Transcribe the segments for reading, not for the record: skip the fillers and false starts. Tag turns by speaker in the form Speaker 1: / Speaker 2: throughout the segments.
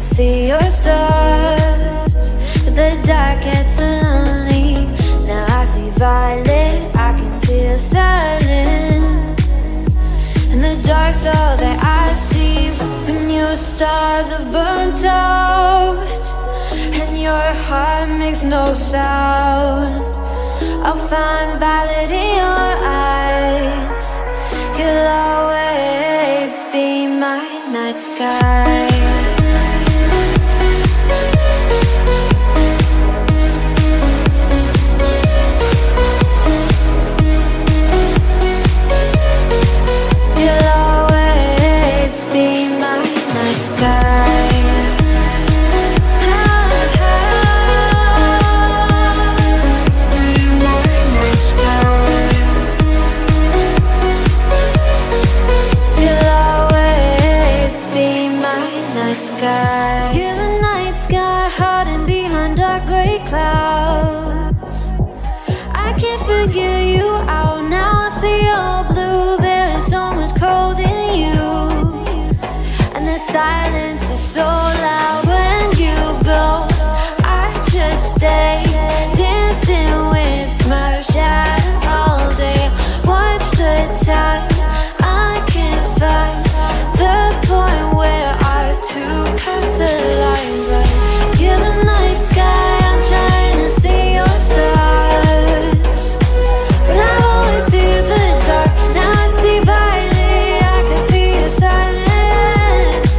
Speaker 1: see your stars, but the dark gets so lonely. Now I see violet, I can feel silence, and the dark's all that I see. When your stars have burnt out and your heart makes no sound, I'll find violet in your eyes. You'll always be my night sky. You'll always be my night sky. You're the night sky, hiding behind dark gray clouds. I can't figure you out now. I see all blue. There is so much cold in you, and the silence is so loud when you go. I just stay dancing with my shadow all day. Watch the tide. I can't find the point where to pass the line, but you're the night sky. I'm trying to see your stars, but I've always feared the dark. Now I see violet, I can feel your silence.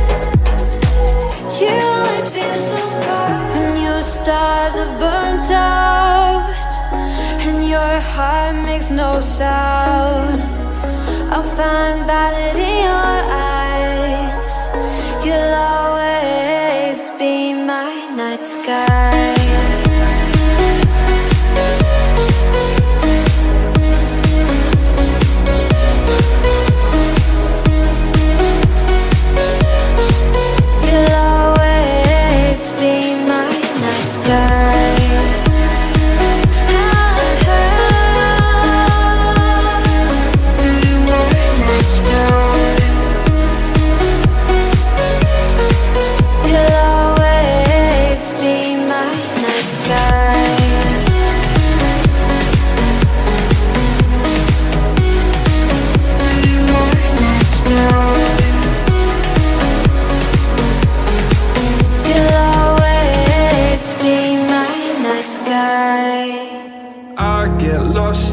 Speaker 1: You always feel so far when your stars have burnt out and your heart makes no sound. I'll find violet in your eyes. You'll always be my night sky. You'll always be my night sky.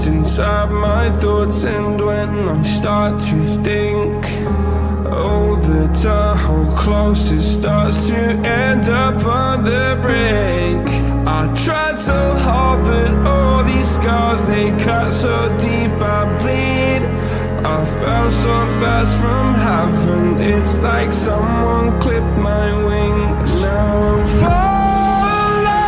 Speaker 2: Inside my thoughts, and when I start to think, oh, the whole close, it starts to end up on the brink. I tried so hard, but all these scars, they cut so deep, I bleed. I fell so fast from heaven, it's like someone clipped my wings. Now I'm falling,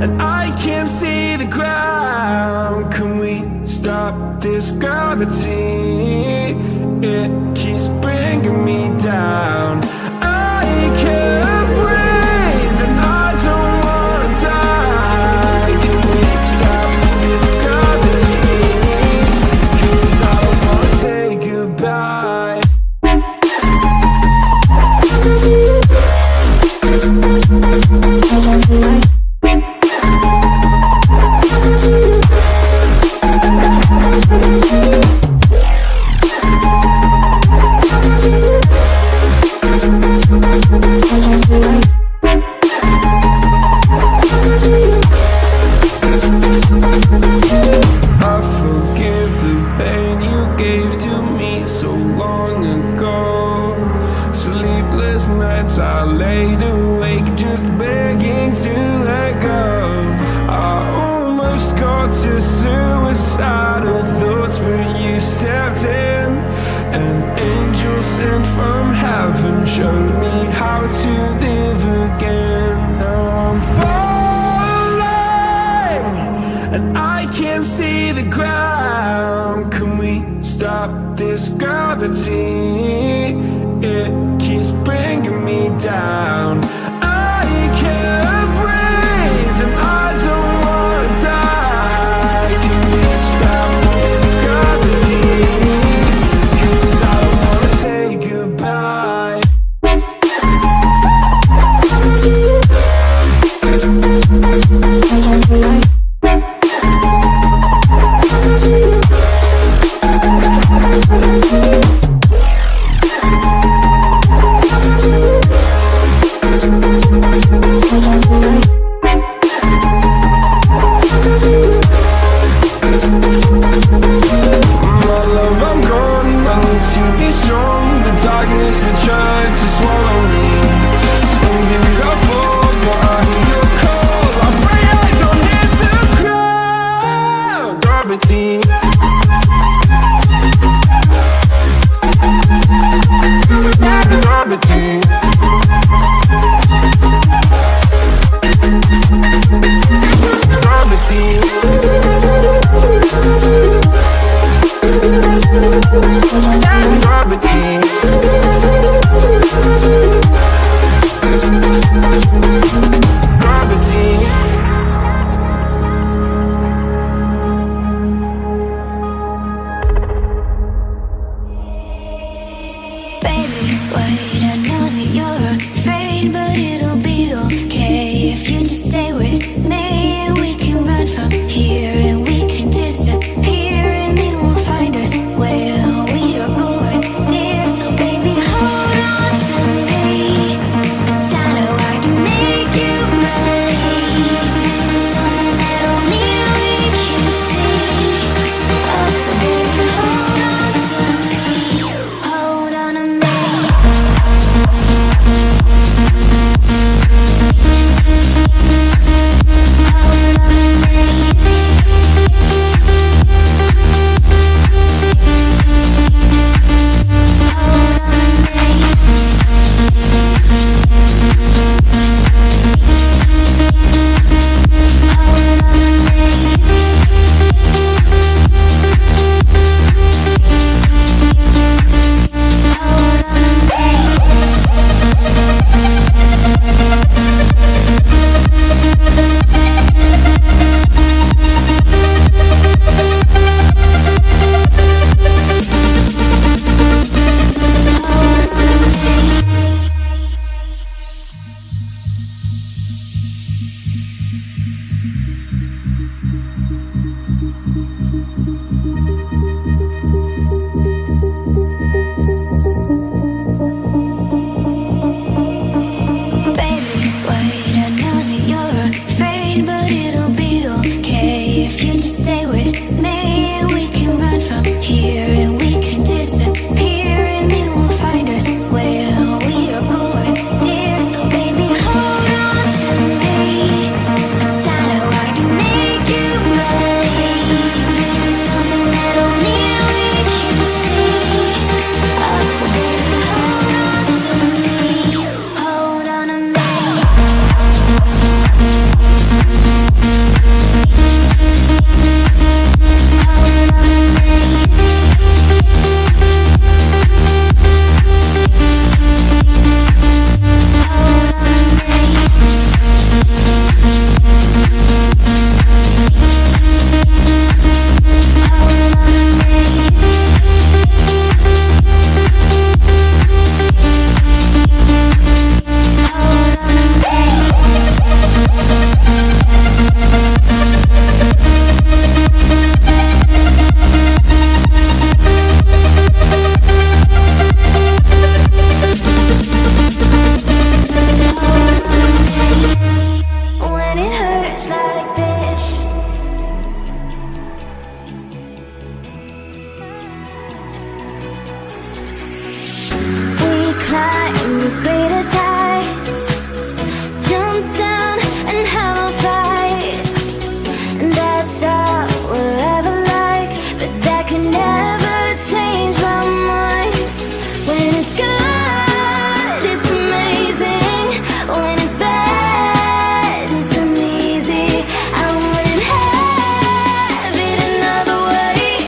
Speaker 2: and I can't see the ground. Can we stop this gravity? It keeps bringing me down. I can't breathe and I don't wanna die. Can we stop this gravity? 'Cause I don't wanna say goodbye. I forgive the pain you gave to me so long ago. Sleepless nights I laid awake just begging to let go. I almost got to suicidal thoughts, but you stepped in. An angel sent from heaven showed me how to live again. Now I'm falling, and I can't see the ground. Can we stop this gravity?